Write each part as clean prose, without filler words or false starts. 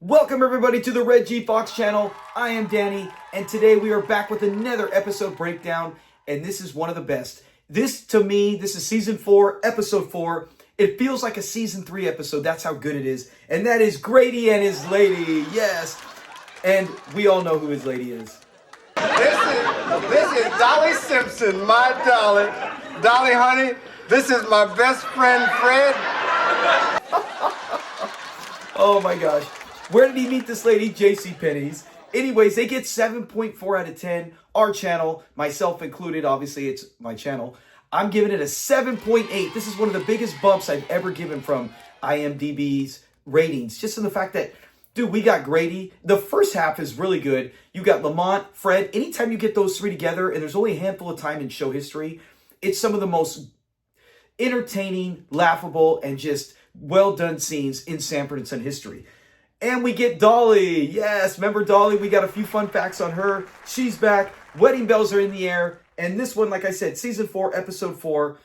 Welcome everybody to the Red G Fox channel. I am Danny, and today we are back with another episode breakdown, and this is one of the best. This, to me, this is season 4, episode 4. It feels like a season 3 episode. That's how good it is. And that is Grady and his lady. Yes. And we all know who his lady is. This is Dolly Simpson, my Dolly. Dolly, honey, this is my best friend, Fred. Oh my gosh. Where did he meet this lady? JCPenney's. Anyways, they get 7.4 out of 10. Our channel, myself included, obviously it's my channel. I'm giving it a 7.8. This is one of the biggest bumps I've ever given from IMDb's ratings. Just in the fact that, dude, we got Grady. The first half is really good. You got Lamont, Fred. Anytime you get those three together, and there's only a handful of time in show history, it's some of the most entertaining, laughable, and just well-done scenes in Sanford and Son history. And we get Dolly. Yes, remember Dolly? We got a few fun facts on her. She's back. Wedding bells are in the air. And this one, like I said, season 4, episode 4.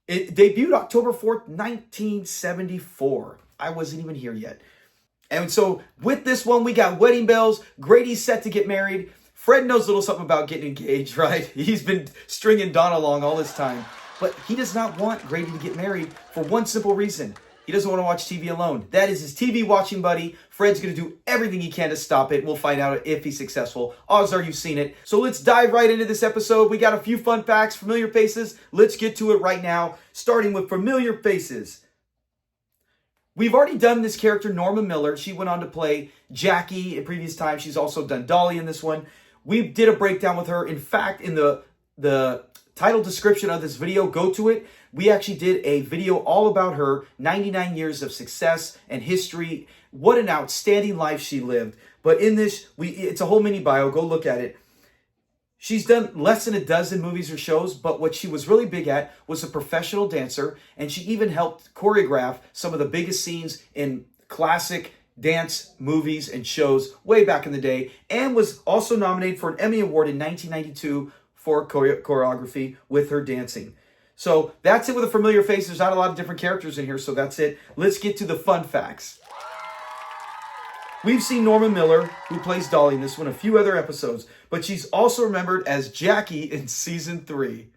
It debuted October 4th, 1974. I wasn't even here yet. And so with this one, we got wedding bells. Grady's set to get married. Fred knows a little something about getting engaged, right? He's been stringing Donna along all this time. But he does not want Grady to get married for one simple reason. He doesn't want to watch TV alone. That is his TV watching buddy. Fred's going to do everything he can to stop it. We'll find out if he's successful. Odds are you've seen it. So let's dive right into this episode. We got a few fun facts, familiar faces. Let's get to it right now, starting with familiar faces. We've already done this character, Norma Miller. She went on to play Jackie in previous times. She's also done Dolly in this one. We did a breakdown with her. In fact, in the title description of this video, go to it. We actually did a video all about her, 99 years of success and history. What an outstanding life she lived. But in this, it's a whole mini bio. Go look at it. She's done less than a dozen movies or shows, but what she was really big at was a professional dancer, and she even helped choreograph some of the biggest scenes in classic dance movies and shows way back in the day, and was also nominated for an Emmy Award in 1992 for choreography with her dancing. So that's it with a familiar face. There's not a lot of different characters in here, so that's it. Let's get to the fun facts. We've seen Norma Miller, who plays Dolly in this one, a few other episodes, but she's also remembered as Jackie in season 3.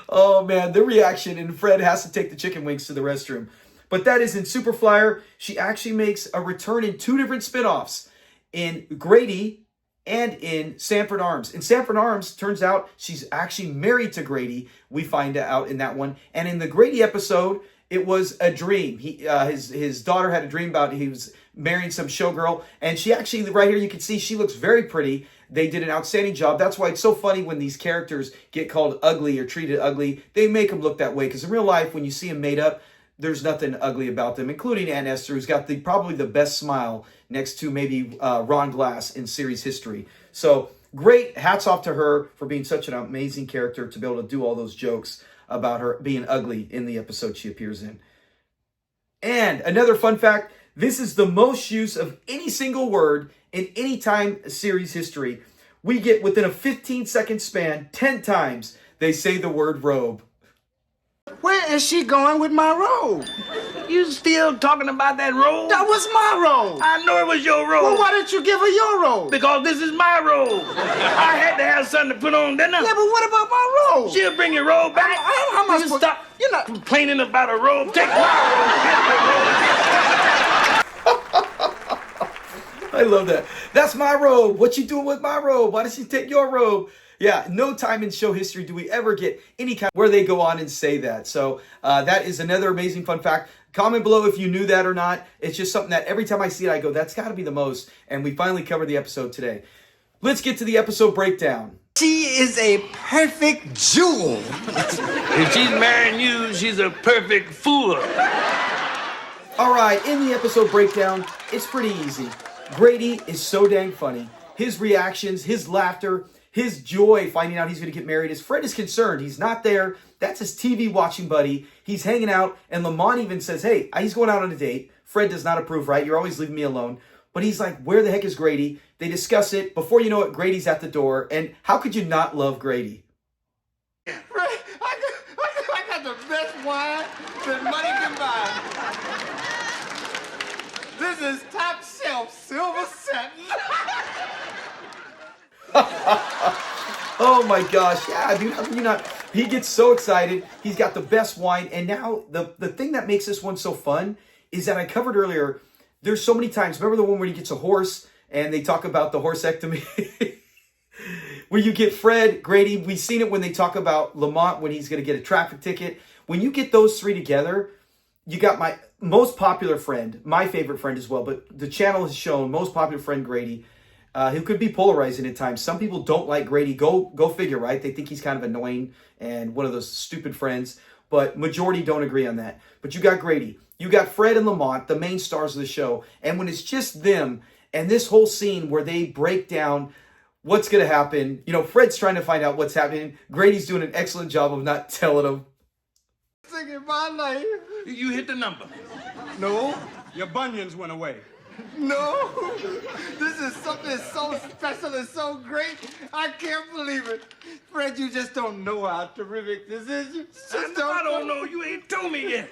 Oh man, the reaction, and Fred has to take the chicken wings to the restroom. But that is in Super Flyer. She actually makes a return in 2 different spinoffs, in Grady and in Sanford Arms. In Sanford Arms, turns out she's actually married to Grady. We find out in that one. And in the Grady episode, it was a dream. His daughter had a dream about he was marrying some showgirl. And she actually, right here, you can see she looks very pretty. They did an outstanding job. That's why it's so funny when these characters get called ugly or treated ugly. They make them look that way. Because in real life, when you see them made up, there's nothing ugly about them, including Aunt Esther, who's got probably the best smile next to maybe Ron Glass in series history. So great, hats off to her for being such an amazing character to be able to do all those jokes about her being ugly in the episode she appears in. And another fun fact, this is the most use of any single word in any time series history. We get within a 15-second span, 10 times, they say the word robe. Where is she going with my robe? You still talking about that robe? That was my robe. I know it was your robe. Well, why didn't you give her your robe? Because this is my robe. I had to have something to put on, didn't I? Yeah, but what about my robe? She'll bring your robe back. How am I You supposed- stop You're not complaining about a robe. Take my robe. I love that. That's my robe. What you doing with my robe? Why did she take your robe? Yeah, no time in show history do we ever get any kind where they go on and say that. So that is another amazing fun fact. Comment below if you knew that or not. It's just something that every time I see it, I go, that's got to be the most. And we finally covered the episode today. Let's get to the episode breakdown. She is a perfect jewel. If she's marrying you, she's a perfect fool. All right, in the episode breakdown, it's pretty easy. Grady is so dang funny. His reactions, his laughter, his joy finding out he's going to get married. As Fred is concerned, he's not there. That's his TV watching buddy. He's hanging out, and Lamont even says, hey, he's going out on a date. Fred does not approve, right? You're always leaving me alone. But he's like, where the heck is Grady? They discuss it. Before you know it, Grady's at the door. And how could you not love Grady? I got the best wine that money can buy. This This is top shelf silver satin. Oh my gosh, yeah, dude, how can you not? He gets so excited. He's got the best wine. And now the thing that makes this one so fun is that I covered earlier, there's so many times. Remember the one where he gets a horse and they talk about the horseectomy? Where you get Fred, Grady. We've seen it when they talk about Lamont when he's going to get a traffic ticket. When you get those three together, you got my most popular friend, my favorite friend as well, but the channel has shown most popular friend, Grady, who could be polarizing at times. Some people don't like Grady. Go figure, right? They think he's kind of annoying and one of those stupid friends, but majority don't agree on that. But you got Grady. You got Fred and Lamont, the main stars of the show. And when it's just them and this whole scene where they break down what's going to happen, you know, Fred's trying to find out what's happening. Grady's doing an excellent job of not telling him. Singing my life. You hit the number. No. Your bunions went away. No, this is something so special and so great. I can't believe it. Fred, you just don't know how terrific this is. You just I don't know. You ain't told me yet.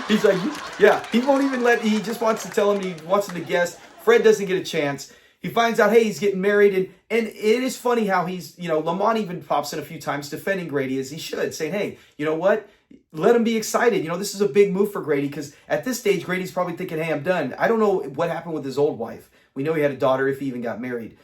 He's like, yeah, he won't even he just wants to tell him he wants him to guess. Fred doesn't get a chance. He finds out, hey, he's getting married. And it is funny how he's, you know, Lamont even pops in a few times defending Grady as he should, saying, hey, you know what? Let him be excited. You know, this is a big move for Grady because at this stage, Grady's probably thinking, hey, I'm done. I don't know what happened with his old wife. We know he had a daughter if he even got married.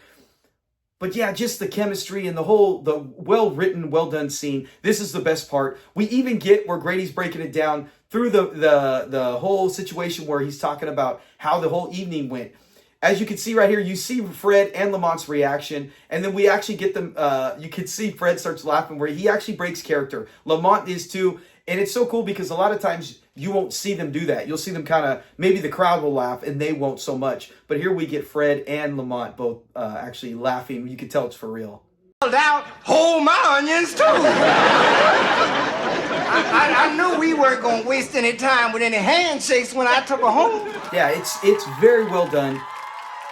But yeah, just the chemistry and the well-written, well-done scene. This is the best part. We even get where Grady's breaking it down through the whole situation where he's talking about how the whole evening went. As you can see right here, you see Fred and Lamont's reaction, and then we actually get them, you can see Fred starts laughing where he actually breaks character. Lamont is too, and it's so cool because a lot of times you won't see them do that. You'll see them kind of, maybe the crowd will laugh and they won't so much. But here we get Fred and Lamont both actually laughing. You can tell it's for real. Out, hold my onions too. I knew we weren't going to waste any time with any handshakes when I took her home. Yeah, it's very well done.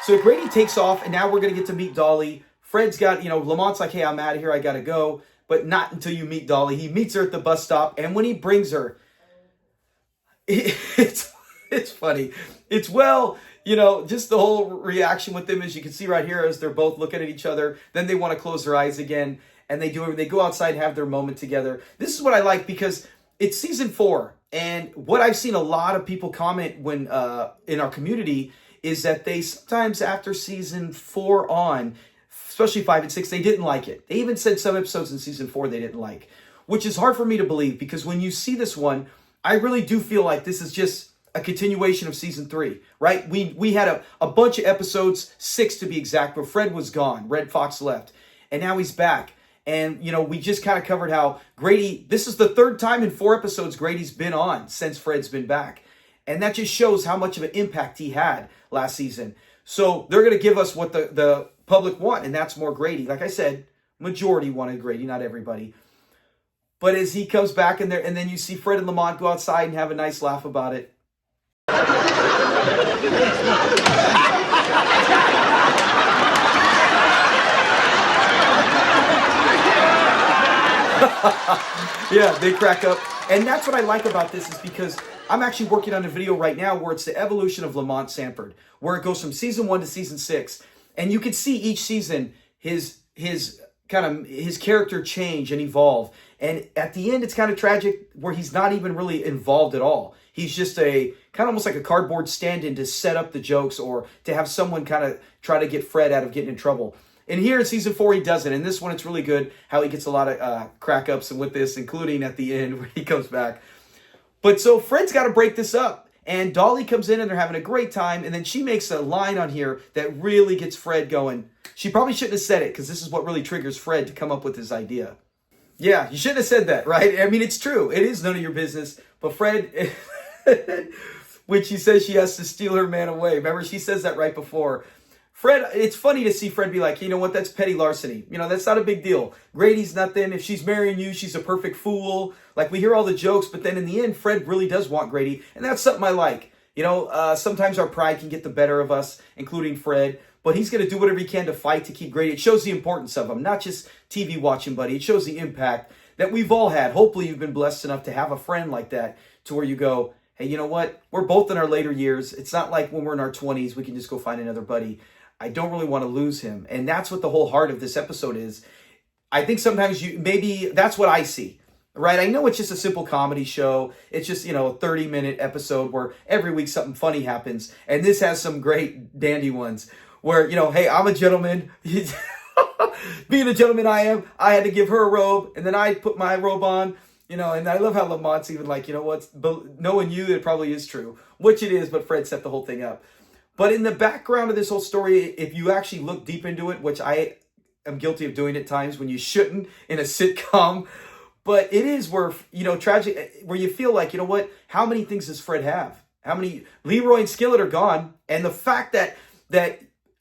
So Grady takes off, and now we're going to get to meet Dolly. Fred's got, you know, Lamont's like, hey, I'm out of here. I got to go. But not until you meet Dolly. He meets her at the bus stop, and when he brings her, it's funny. It's you know, just the whole reaction with them, as you can see right here, as they're both looking at each other. Then they want to close their eyes again, and they go outside and have their moment together. This is what I like because it's season 4, and what I've seen a lot of people comment when in our community is that they sometimes after season 4 on, especially 5 and 6, they didn't like it. They even said some episodes in season 4 they didn't like, which is hard for me to believe because when you see this one, I really do feel like this is just a continuation of season 3, right? We had a bunch of episodes, 6 to be exact, where Fred was gone. Red Fox left, and now he's back. And, you know, we just kind of covered how Grady, this is the 3rd time in 4 episodes Grady's been on since Fred's been back. And that just shows how much of an impact he had last season. So they're going to give us what the public want, and that's more Grady. Like I said, majority wanted Grady, not everybody. But as he comes back in there, and then you see Fred and Lamont go outside and have a nice laugh about it. Yeah, they crack up. And that's what I like about this is because I'm actually working on a video right now where it's the evolution of Lamont Sanford, where it goes from season 1 to season 6. And you can see each season his character change and evolve. And at the end, it's kind of tragic where he's not even really involved at all. He's just a kind of almost like a cardboard stand-in to set up the jokes or to have someone kind of try to get Fred out of getting in trouble. And here in season 4, he doesn't. And this one, it's really good how he gets a lot of crack-ups and with this, including at the end where he comes back. But so Fred's got to break this up. And Dolly comes in and they're having a great time. And then she makes a line on here that really gets Fred going. She probably shouldn't have said it because this is what really triggers Fred to come up with this idea. Yeah, you shouldn't have said that, right? I mean, it's true. It is none of your business. But Fred, when she says she has to steal her man away. Remember, she says that right before. Fred, it's funny to see Fred be like, you know what, that's petty larceny. You know, that's not a big deal. Grady's nothing. If she's marrying you, she's a perfect fool. Like, we hear all the jokes, but then in the end, Fred really does want Grady. And that's something I like. You know, sometimes our pride can get the better of us, including Fred. But he's going to do whatever he can to fight to keep Grady. It shows the importance of him, not just TV watching, buddy. It shows the impact that we've all had. Hopefully, you've been blessed enough to have a friend like that to where you go, hey, you know what? We're both in our later years. It's not like when we're in our 20s, we can just go find another buddy. I don't really want to lose him. And that's what the whole heart of this episode is. I think sometimes maybe that's what I see, right? I know it's just a simple comedy show. It's just, a 30-minute episode where every week something funny happens. And this has some great dandy ones where, hey, I'm a gentleman. Being a gentleman I am, I had to give her a robe, and then I put my robe on, and I love how Lamont's even like, knowing you, it probably is true, which it is, but Fred set the whole thing up. But in the background of this whole story, if you actually look deep into it, which I am guilty of doing at times when you shouldn't in a sitcom, but it is where, tragic, where you feel like, how many things does Fred have? How many? Leroy and Skillet are gone, and the fact that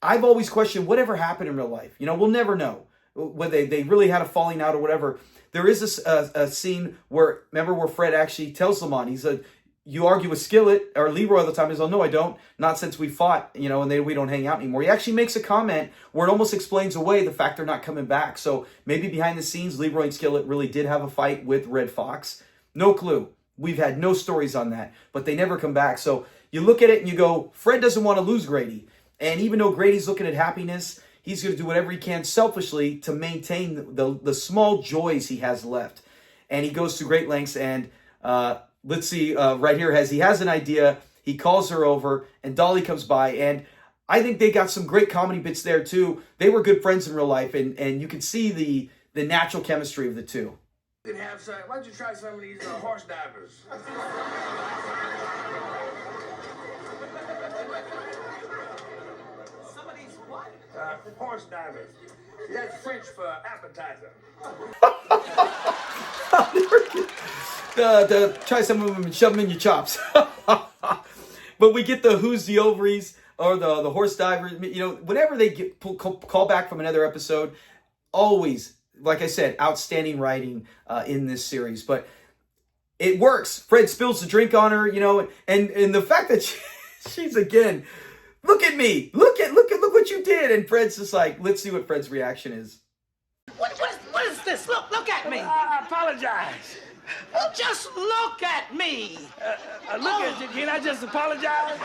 I've always questioned whatever happened in real life. We'll never know whether they really had a falling out or whatever. There is a scene where Fred actually tells Lamont, he said, you argue with Skillet, or Leroy all the time. He's like, no, I don't. Not since we fought, and we don't hang out anymore. He actually makes a comment where it almost explains away the fact they're not coming back. So maybe behind the scenes, Leroy and Skillet really did have a fight with Red Fox. No clue. We've had no stories on that, but they never come back. So you look at it and you go, Fred doesn't want to lose Grady. And even though Grady's looking at happiness, he's going to do whatever he can selfishly to maintain the small joys he has left. And he goes to great lengths. And let's see, right here, he has an idea. He calls her over, and Dolly comes by. And I think they got some great comedy bits there, too. They were good friends in real life, and you can see the natural chemistry of the two. You can have some. Why don't you try some of these horse divers? Horse divers. That's French for appetizer. Try some of them and shove them in your chops. But we get the who's the ovaries or the horse divers. Whenever they get call back from another episode, always, like I said, outstanding writing in this series. But it works. Fred spills the drink on her, and the fact that she's again. Look at me. Look what you did. And Fred's just like, let's see what Fred's reaction is. What is this? Look at me. I apologize. Well, just look at me. Look at you. Can I just apologize?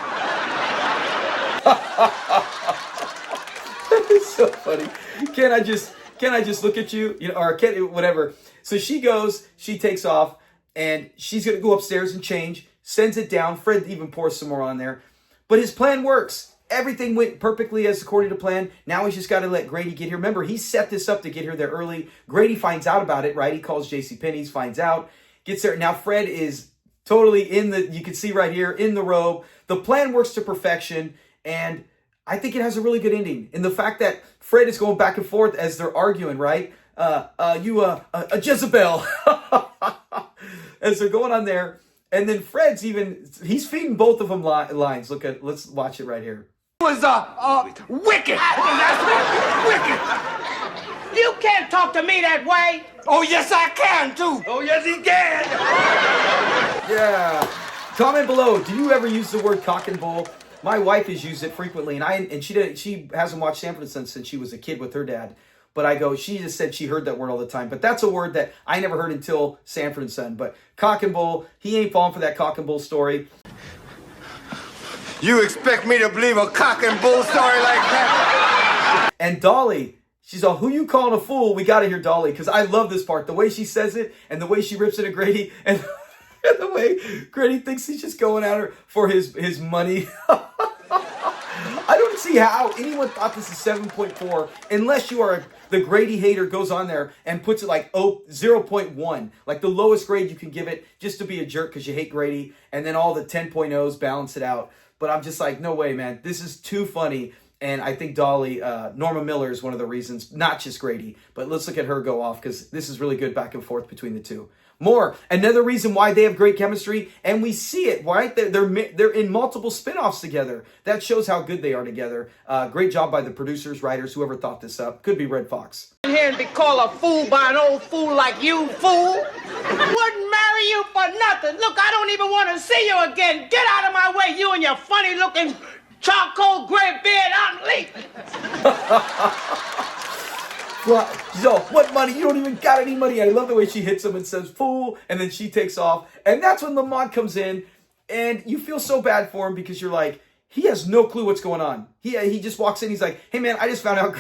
It's so funny. Can I just look at you? Or whatever. So she goes, she takes off, and she's going to go upstairs and change, sends it down. Fred even pours some more on there. But his plan works. Everything went perfectly as according to plan. Now he's just got to let Grady get here. Remember, he set this up to get her there early. Grady finds out about it, right? He calls JCPenney's, finds out, gets there. Now Fred is totally you can see right here, in the robe. The plan works to perfection, and I think it has a really good ending. In the fact that Fred is going back and forth as they're arguing, right? A Jezebel. As they're going on there. And then Fred's he's feeding both of them lines. Let's watch it right here. It was wicked. Wicked. You can't talk to me that way. Oh, yes, I can, too. Oh, yes, he can. Yeah. Comment below. Do you ever use the word cock and bull? My wife has used it frequently, and she hasn't watched Sanford since she was a kid with her dad. But she just said she heard that word all the time. But that's a word that I never heard until Sanford and Son. But cock and bull, he ain't falling for that cock and bull story. You expect me to believe a cock and bull story like that? And Dolly, she's all, who you calling a fool? We got to hear Dolly, because I love this part. The way she says it, and the way she rips it at Grady, and the way Grady thinks he's just going at her for his money. I don't see how anyone thought this is 7.4 unless you are the Grady hater, goes on there and puts it like 0.1, like the lowest grade you can give it just to be a jerk because you hate Grady, and then all the 10.0s balance it out. But I'm just like, no way, man. This is too funny. And I think Dolly, Norma Miller is one of the reasons, not just Grady. But let's look at her go off, because this is really good back and forth between the two. More. Another reason why they have great chemistry, and we see it, right? They're in multiple spinoffs together. That shows how good they are together. Great job by the producers, writers, whoever thought this up. Could be Red Fox. Here and be called a fool by an old fool like you, fool. Wouldn't marry you for nothing. Look, I don't even want to see you again. Get out of my way, you and your funny-looking charcoal gray beard. I'm leaving. So, what money? You don't even got any money. I love the way she hits him and says, fool, and then she takes off. And that's when Lamont comes in. And you feel so bad for him because you're like, he has no clue what's going on. He just walks in, he's like, hey man, I just found out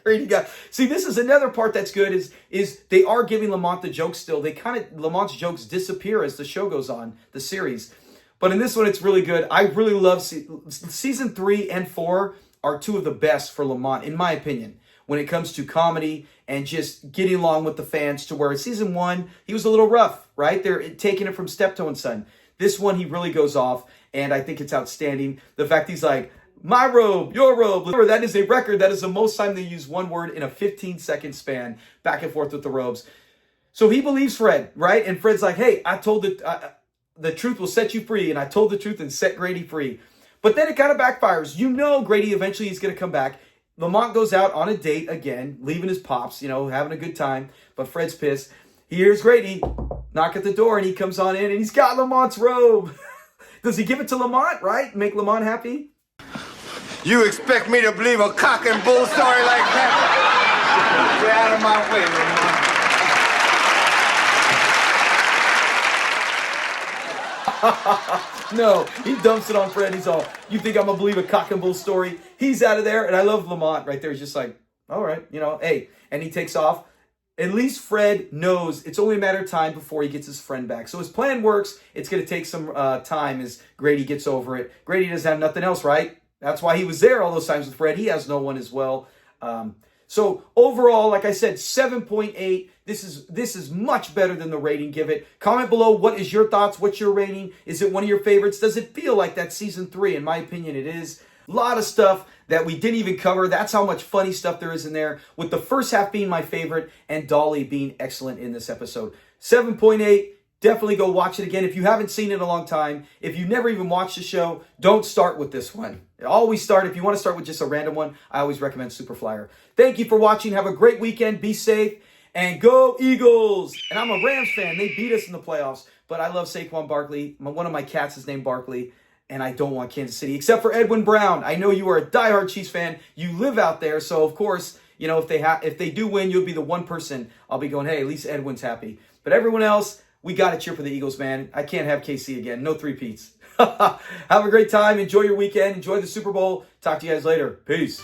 Grady got. See, this is another part that's good is they are giving Lamont the jokes still. Lamont's jokes disappear as the show goes on, the series. But in this one, it's really good. I really love season 3 and 4 are two of the best for Lamont, in my opinion, when it comes to comedy and just getting along with the fans, to where season 1, he was a little rough, right? They're taking it from Steptoe and Son. This one, he really goes off, and I think it's outstanding. The fact he's like, my robe, your robe. Remember, that is a record. That is the most time they use one word in a 15-second span, back and forth with the robes. So he believes Fred, right? And Fred's like, hey, I told the truth will set you free, and I told the truth and set Grady free. But then it kind of backfires. You know Grady eventually is going to come back. Lamont goes out on a date again, leaving his pops, having a good time. But Fred's pissed. He hears Grady knock at the door, and he comes on in, and he's got Lamont's robe. Does he give it to Lamont, right? Make Lamont happy? You expect me to believe a cock and bull story like that? Get out of my way, Lamont. No, he dumps it on Fred. He's all, you think I'm going to believe a cock and bull story? He's out of there. And I love Lamont right there. He's just like, all right, hey. And he takes off. At least Fred knows it's only a matter of time before he gets his friend back. So his plan works. It's going to take some time as Grady gets over it. Grady doesn't have nothing else, right? That's why he was there all those times with Fred. He has no one as well. So overall, like I said, 7.8. This is much better than the rating. Give it. Comment below. What is your thoughts? What's your rating? Is it one of your favorites? Does it feel like that season 3? In my opinion, it is. A lot of stuff that we didn't even cover. That's how much funny stuff there is in there, with the first half being my favorite and Dolly being excellent in this episode. 7.8. Definitely go watch it again. If you haven't seen it in a long time, if you never even watched the show, don't start with this one. Always start, if you want to start with just a random one, I always recommend Super Flyer. Thank you for watching. Have a great weekend. Be safe. And go Eagles! And I'm a Rams fan. They beat us in the playoffs. But I love Saquon Barkley. One of my cats is named Barkley. And I don't want Kansas City, except for Edwin Brown. I know you are a diehard Chiefs fan. You live out there. So, of course, if they do win, you'll be the one person I'll be going, hey, at least Edwin's happy. But everyone else, we got to cheer for the Eagles, man. I can't have KC again. No three-peats. Have a great time. Enjoy your weekend. Enjoy the Super Bowl. Talk to you guys later. Peace.